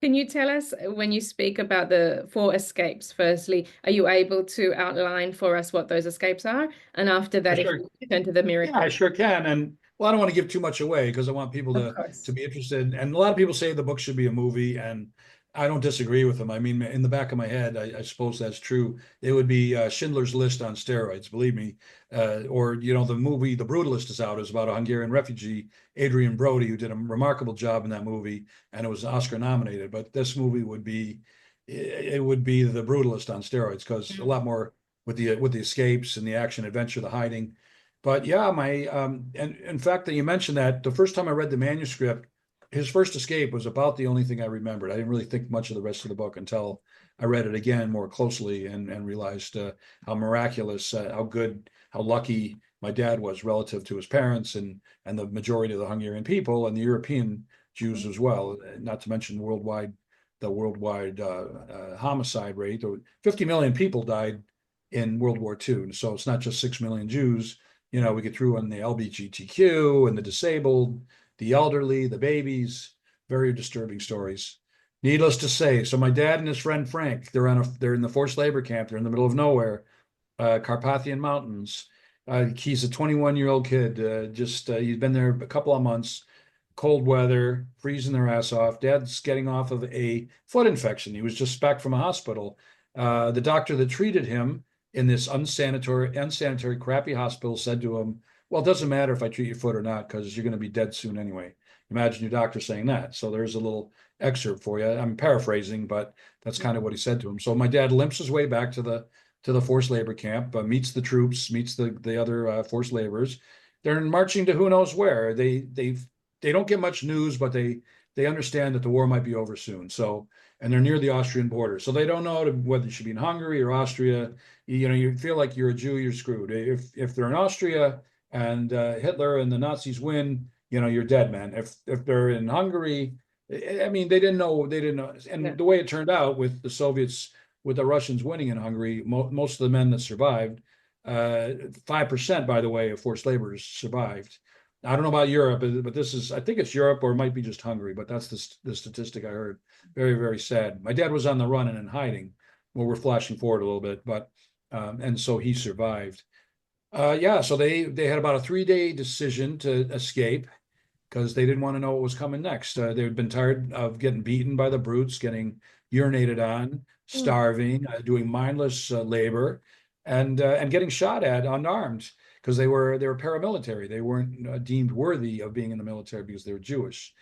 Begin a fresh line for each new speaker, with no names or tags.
Can you tell us when you speak about the four escapes, firstly, are you able to outline for us what those escapes are? And after
I
that, if
sure,
we turn to the
yeah, I
miracle,
sure can. And well, I don't want to give too much away because I want people
of
to
course.
be interested. And a lot of people say the book should be a movie, and I don't disagree with them. I mean, in the back of my head, I suppose that's true. It would be Schindler's List on steroids, believe me. Or the movie The Brutalist is out. It's about a Hungarian refugee, Adrian Brody, who did a remarkable job in that movie, and it was Oscar nominated. But this movie would be, it would be The Brutalist on steroids because a lot more with the escapes and the action adventure, the hiding. But yeah, my and in fact that you mentioned that the first time I read the manuscript, his first escape was about the only thing I remembered. I didn't really think much of the rest of the book until I read it again more closely and realized how miraculous, how good, how lucky my dad was relative to his parents and the majority of the Hungarian people and the European Jews as well. Not to mention the worldwide homicide rate. 50 million people died in World War II. So it's not just 6 million Jews. We get through on the LGBTQ and the disabled, the elderly, the babies. Very disturbing stories. Needless to say, so my dad and his friend Frank, they're in the forced labor camp. They're in the middle of nowhere, Carpathian Mountains. He's a 21-year-old kid. He's been there a couple of months. Cold weather, freezing their ass off. Dad's getting off of a foot infection. He was just back from a hospital. The doctor that treated him in this unsanitary, crappy hospital said to him, "Well, it doesn't matter if I treat your foot or not because you're going to be dead soon anyway." Imagine your doctor saying that. So there's a little excerpt for you. I'm paraphrasing, but that's kind of what he said to him. So my dad limps his way back to the forced labor camp, meets the troops, meets the other forced laborers. They're marching to who knows where. They don't get much news, but they understand that the war might be over soon. So, and they're near the Austrian border, so they don't know whether you should be in Hungary or Austria. You feel like you're a Jew, you're screwed. If they're in Austria and Hitler and the Nazis win, you're dead, man. If they're in Hungary, I mean, they didn't know,
Yeah.
and the way it turned out with the Soviets, with the Russians winning in Hungary, most of the men that survived, 5%, by the way, of forced laborers survived. I don't know about Europe, but I think it's Europe or it might be just Hungary, but that's the statistic I heard. Very, very sad. My dad was on the run and in hiding. Well, we're flashing forward a little bit, and so he survived. Yeah, so they had about a 3-day decision to escape because they didn't want to know what was coming next. They had been tired of getting beaten by the brutes, getting urinated on,
Mm.
starving, doing mindless labor, and getting shot at unarmed because they were paramilitary. They weren't deemed worthy of being in the military because they were Jewish.